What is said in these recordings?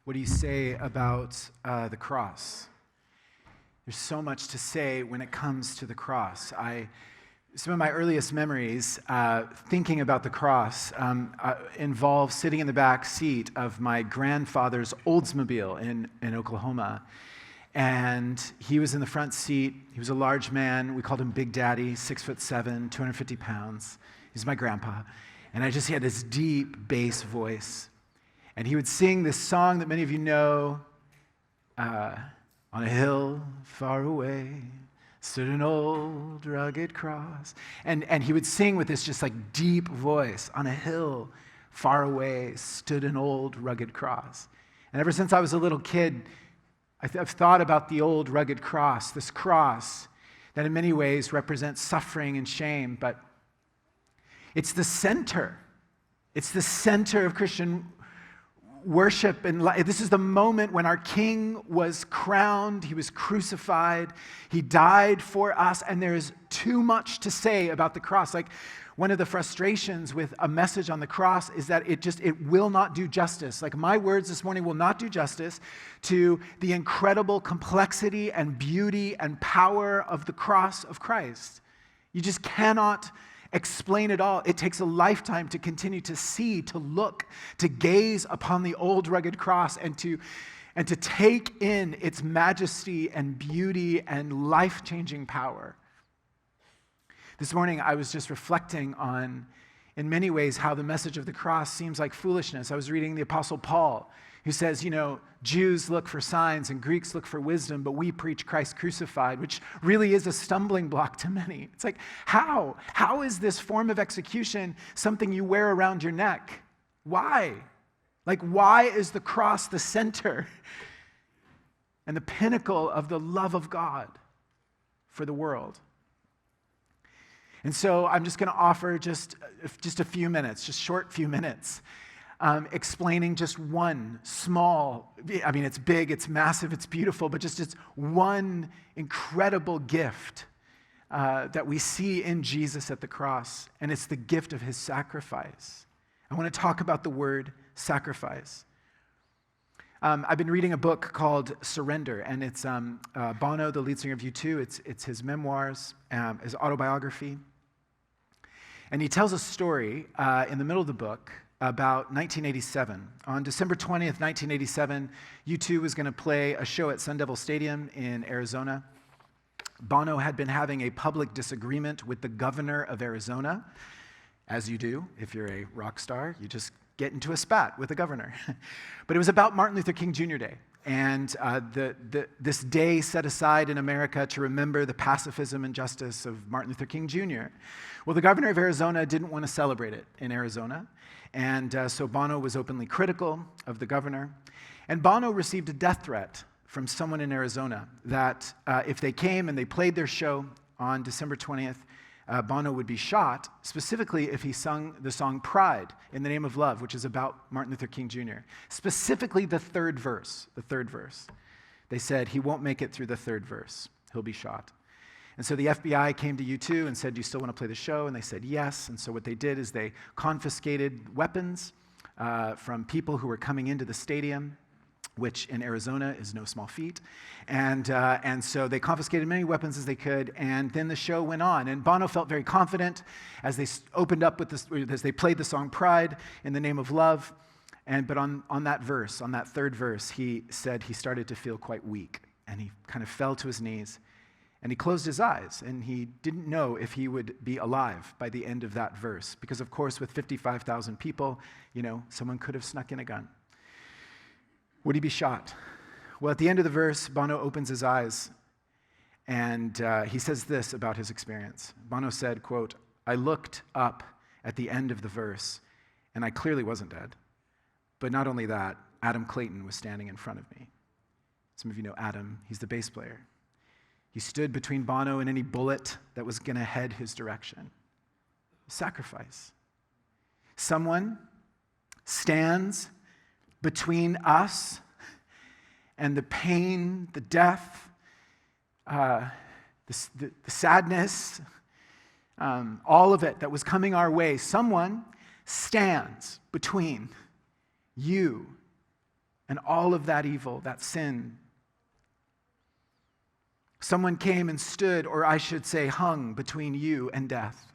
What do you say about the cross? There's so much to say when it comes to the cross. Some of my earliest memories thinking about the cross involve sitting in the back seat of my grandfather's Oldsmobile in Oklahoma. And he was in the front seat. He was a large man. We called him Big Daddy, 6'7", 250 pounds. He's my grandpa. And he had this deep bass voice. And he would sing this song that many of you know, on a hill far away stood an old rugged cross. And he would sing with this just like deep voice, on a hill far away stood an old rugged cross. And ever since I was a little kid, I've thought about the old rugged cross, this cross that in many ways represents suffering and shame, but it's the center. It's the center of Christian worship and life. This is the moment when our King was crowned, he was crucified, he died for us, and there's too much to say about the cross. Like, one of the frustrations with a message on the cross is that it will not do justice. Like, my words this morning will not do justice to the incredible complexity and beauty and power of the cross of Christ. You just cannot explain it all. It takes a lifetime to continue to see, to look, to gaze upon the old rugged cross and to take in its majesty and beauty and life-changing power. This morning, I was just reflecting on, in many ways, how the message of the cross seems like foolishness. I was reading the Apostle Paul, who says, Jews look for signs and Greeks look for wisdom, but we preach Christ crucified, which really is a stumbling block to many. It's like, how? How is this form of execution something you wear around your neck? Why? Like, why is the cross the center and the pinnacle of the love of God for the world? And so I'm just going to offer just a few minutes, just short few minutes, explaining just one small, it's big, it's massive, it's beautiful, but just it's one incredible gift that we see in Jesus at the cross, and it's the gift of his sacrifice. I want to talk about the word sacrifice. I've been reading a book called Surrender, and it's Bono, the lead singer of U2. It's his memoirs, his autobiography. And he tells a story in the middle of the book about 1987. On December 20th, 1987, U2 was going to play a show at Sun Devil Stadium in Arizona. Bono had been having a public disagreement with the governor of Arizona, as you do if you're a rock star. You just get into a spat with the governor. But it was about Martin Luther King Jr. Day. And this day set aside in America to remember the pacifism and justice of Martin Luther King Jr. Well, the governor of Arizona didn't want to celebrate it in Arizona. And so Bono was openly critical of the governor. And Bono received a death threat from someone in Arizona that if they came and they played their show on December 20th, Bono would be shot, specifically if he sung the song Pride in the Name of Love, which is about Martin Luther King Jr. Specifically the third verse. They said, he won't make it through the third verse. He'll be shot. And so the FBI came to U2 and said, do you still want to play the show? And they said, yes. And so what they did is they confiscated weapons from people who were coming into the stadium, which in Arizona is no small feat. And so they confiscated many weapons as they could, and then the show went on. And Bono felt very confident as they opened up with this, as they played the song Pride in the Name of Love. But on that verse, on that third verse, he said he started to feel quite weak, and he kind of fell to his knees, and he closed his eyes, and he didn't know if he would be alive by the end of that verse, because of course with 55,000 people, someone could have snuck in a gun. Would he be shot? Well, at the end of the verse, Bono opens his eyes, and he says this about his experience. Bono said, quote, I looked up at the end of the verse, and I clearly wasn't dead. But not only that, Adam Clayton was standing in front of me. Some of you know Adam. He's the bass player. He stood between Bono and any bullet that was going to head his direction. Sacrifice. Someone stands between us and the pain, the death, the sadness, all of it that was coming our way. Someone stands between you and all of that evil, that sin. Someone came and stood, or I should say hung, between you and death.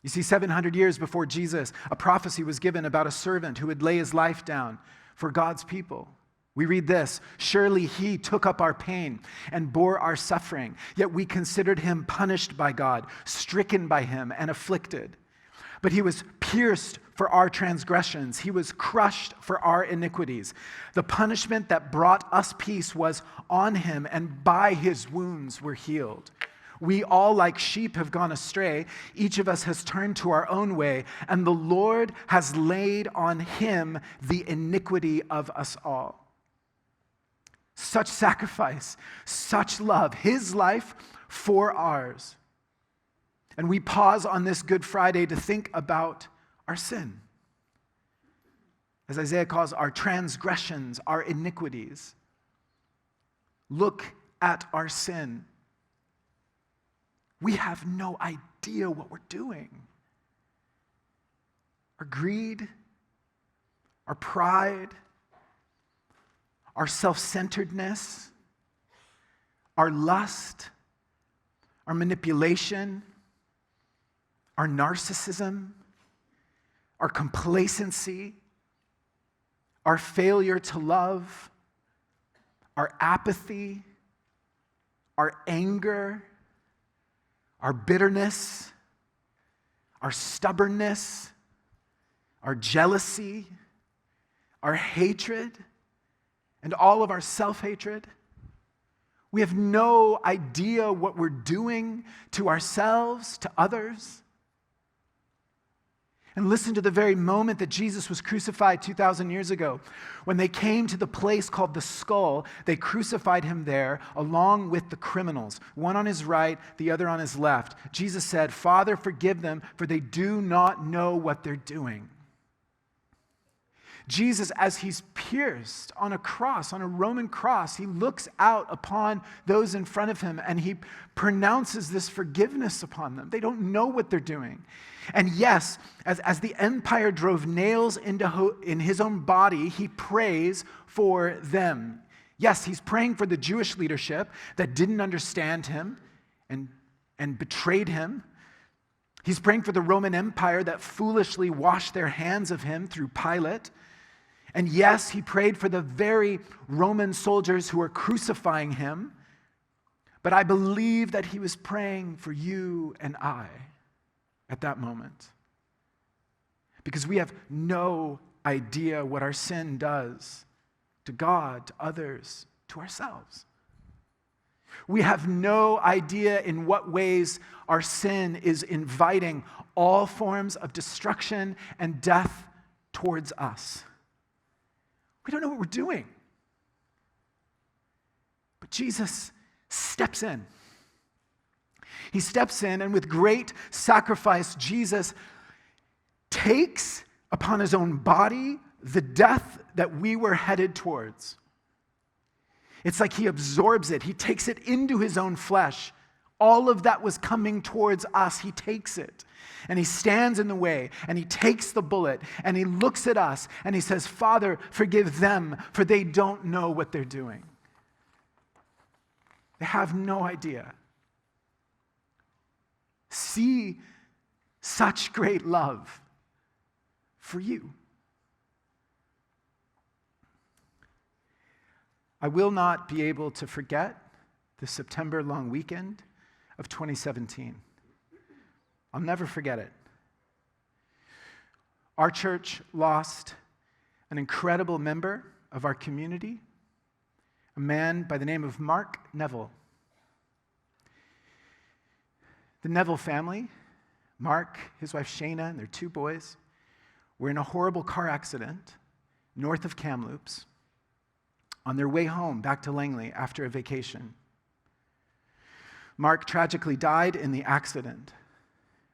You see, 700 years before Jesus, a prophecy was given about a servant who would lay his life down for God's people. We read this: "Surely he took up our pain and bore our suffering, yet we considered him punished by God, stricken by him and afflicted. But he was pierced for our transgressions. He was crushed for our iniquities. The punishment that brought us peace was on him, and by his wounds we're healed. We all like sheep have gone astray. Each of us has turned to our own way, and the Lord has laid on him the iniquity of us all." Such sacrifice, such love, his life for ours. And we pause on this Good Friday to think about our sin. As Isaiah calls our transgressions, our iniquities. Look at our sin. We have no idea what we're doing. Our greed, our pride, our self-centeredness, our lust, our manipulation, our narcissism, our complacency, our failure to love, our apathy, our anger, our bitterness, our stubbornness, our jealousy, our hatred, and all of our self-hatred. We have no idea what we're doing to ourselves, to others. And listen to the very moment that Jesus was crucified 2,000 years ago. When they came to the place called the skull, they crucified him there along with the criminals, one on his right, the other on his left. Jesus said, "Father, forgive them, for they do not know what they're doing." Jesus, as he's pierced on a cross, on a Roman cross, he looks out upon those in front of him and he pronounces this forgiveness upon them. They don't know what they're doing. And yes, as the empire drove nails in his own body, he prays for them. Yes, he's praying for the Jewish leadership that didn't understand him and betrayed him. He's praying for the Roman Empire that foolishly washed their hands of him through Pilate. And yes, he prayed for the very Roman soldiers who were crucifying him. But I believe that he was praying for you and I at that moment. Because we have no idea what our sin does to God, to others, to ourselves. We have no idea in what ways our sin is inviting all forms of destruction and death towards us. We don't know what we're doing. But Jesus steps in. He steps in, and with great sacrifice, Jesus takes upon his own body the death that we were headed towards. It's like he absorbs it. He takes it into his own flesh. All of that was coming towards us. He takes it. And he stands in the way, and he takes the bullet, and he looks at us, and he says, "Father, forgive them, for they don't know what they're doing." They have no idea. See such great love for you. I will not be able to forget the September long weekend of 2017. I'll never forget it. Our church lost an incredible member of our community, a man by the name of Mark Neville. The Neville family, Mark, his wife Shayna, and their 2 boys, were in a horrible car accident north of Kamloops on their way home back to Langley after a vacation. Mark tragically died in the accident,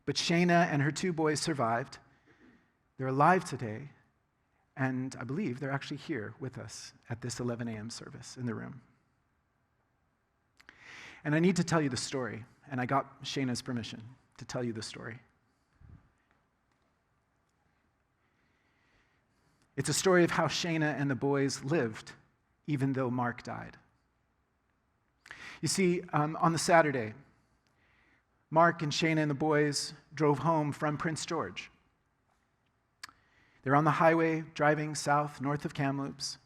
but Shayna and her 2 boys survived. They're alive today, and I believe they're actually here with us at this 11 a.m. service in the room. And I need to tell you the story, and I got Shayna's permission to tell you the story. It's a story of how Shayna and the boys lived, even though Mark died. You see, on the Saturday, Mark and Shayna and the boys drove home from Prince George. They're on the highway driving north of Kamloops,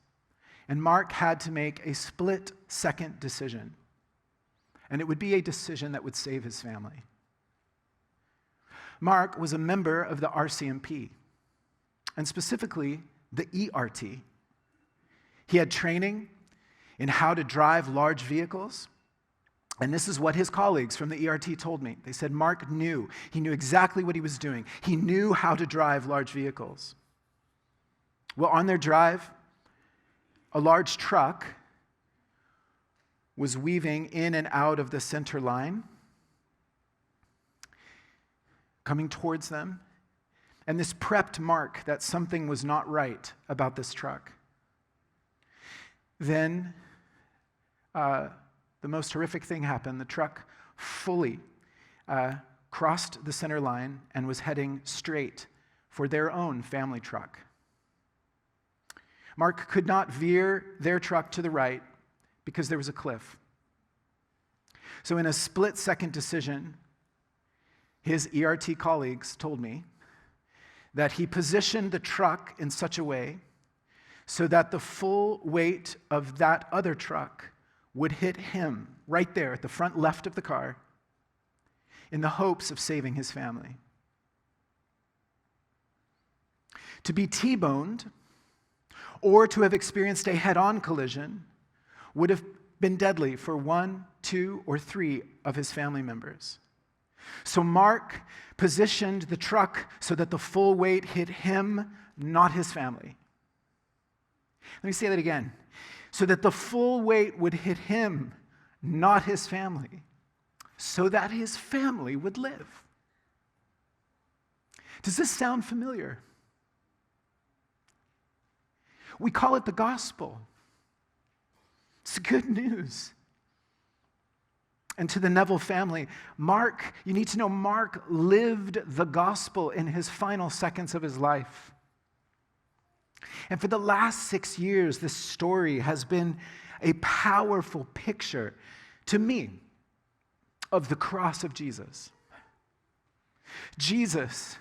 and Mark had to make a split-second decision, and it would be a decision that would save his family. Mark was a member of the RCMP, and specifically the ERT. He had training in how to drive large vehicles, and this is what his colleagues from the ERT told me. They said Mark knew. He knew exactly what he was doing. He knew how to drive large vehicles. Well, on their drive, a large truck was weaving in and out of the center line, coming towards them, and this prepped Mark that something was not right about this truck. Then, the most horrific thing happened. The truck fully crossed the center line and was heading straight for their own family truck. Mark could not veer their truck to the right because there was a cliff. So in a split-second decision, his ERT colleagues told me that he positioned the truck in such a way so that the full weight of that other truck would hit him right there at the front left of the car in the hopes of saving his family. To be T-boned or to have experienced a head-on collision would have been deadly for 1, 2, or 3 of his family members. So Mark positioned the truck so that the full weight hit him, not his family. Let me say that again. So that the full weight would hit him, not his family, so that his family would live. Does this sound familiar? We call it the gospel. It's good news. And to the Neville family, Mark, you need to know Mark lived the gospel in his final seconds of his life. And for the last 6 years, this story has been a powerful picture to me of the cross of Jesus. Jesus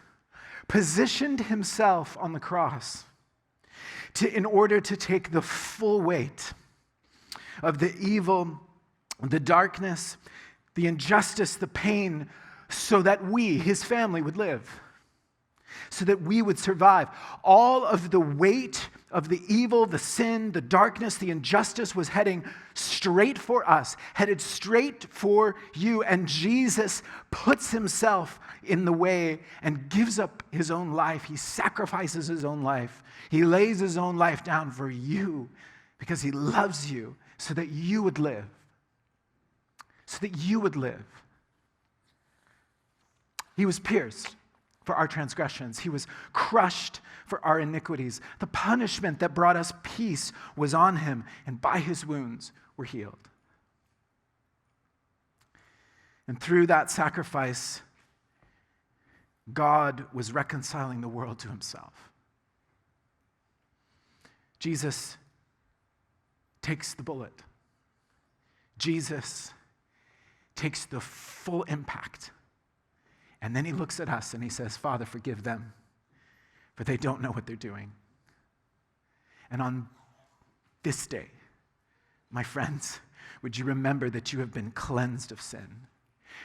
positioned himself on the cross in order to take the full weight of the evil, the darkness, the injustice, the pain, so that we, his family, would live. So that we would survive. All of the weight of the evil, the sin, the darkness, the injustice was heading straight for us, headed straight for you. And Jesus puts himself in the way and gives up his own life. He sacrifices his own life. He lays his own life down for you because he loves you so that you would live. So that you would live. He was pierced for our transgressions. He was crushed for our iniquities. The punishment that brought us peace was on him, and by his wounds we're healed. And through that sacrifice, God was reconciling the world to himself. Jesus takes the bullet. Jesus takes the full impact. And then he looks at us and he says, Father, forgive them, for they don't know what they're doing. And on this day, my friends, would you remember that you have been cleansed of sin,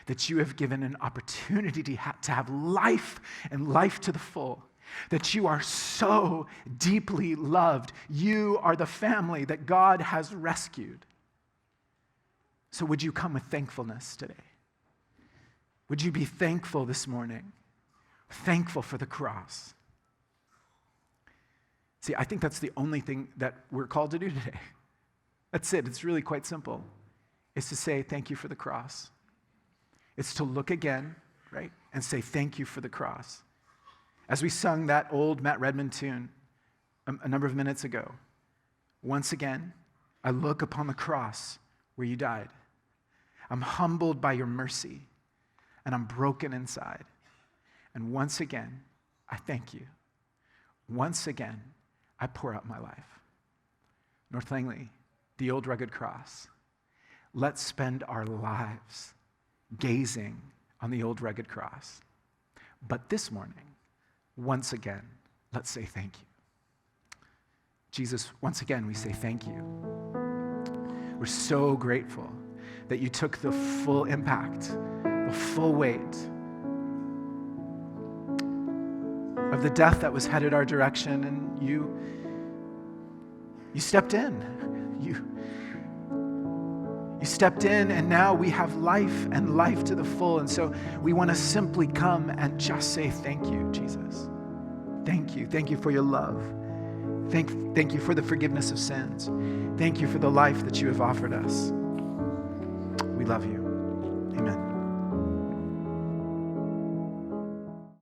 that you have given an opportunity to have life and life to the full, that you are so deeply loved. You are the family that God has rescued. So would you come with thankfulness today? Would you be thankful this morning? Thankful for the cross. See, I think that's the only thing that we're called to do today. That's it. It's really quite simple. It's to say thank you for the cross. It's to look again, right, and say thank you for the cross. As we sung that old Matt Redman tune a number of minutes ago, once again, I look upon the cross where you died. I'm humbled by your mercy. And I'm broken inside. And once again, I thank you. Once again, I pour out my life. North Langley, the old rugged cross. Let's spend our lives gazing on the old rugged cross. But this morning, once again, let's say thank you. Jesus, once again, we say thank you. We're so grateful that you took the full impact, the full weight of the death that was headed our direction, and you stepped in. You stepped in, and now we have life and life to the full. And so we want to simply come and just say thank you, Jesus. Thank you. Thank you for your love. Thank you for the forgiveness of sins. Thank you for the life that you have offered us. We love you.